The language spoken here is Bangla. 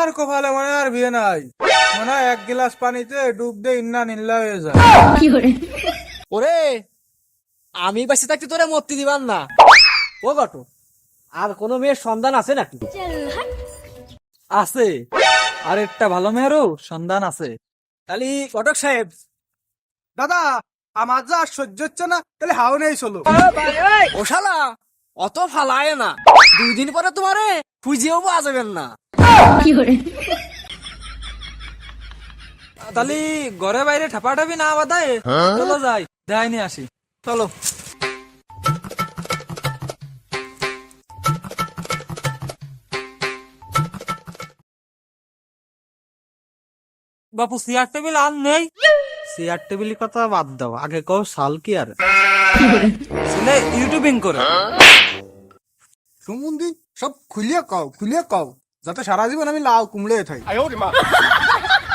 আমার কপালে মনে হয় আর বিয়ে নাই, মনে হয় এক গ্লাস পানিতে ডুব দিয়ে ইন্না নিল্লা হয়ে যায়। ওরে আমি বেঁচে থাকতে তোরে মরতে দিবান না। ও গটো, আর কোনো মেয়ের সন্ধান আছে নাকি? আছে, আর একটা ভালো মেয়েরও সন্ধান আছে। তাহলে ঘটক সাহেব, দাদা আমার যা আর সহ্য হচ্ছে না, তাহলে হাও নেই চলো। ও শালা অত ফালায় না, 2 দিন পরে তোমারে খুঁজেও পাওয়া যাবেন না। তাহলে ঘরে বাইরে ঠাপাঠাপি না বাদায় চলো যাই, যাই নিয়ে আসি। চলো। বাপু চেয়ার টেবিল আর নেই? চেয়ার টেবিলের কথা বাদ দাও, আগে কও সাল কি আর ছেলে ইউটিউবিং করে সম্বন্ধে সব খুলিয়ে কও, খুলিয়ে কও, যাতে সারা জীবন আমি লাউ কুমড়ে থাকি।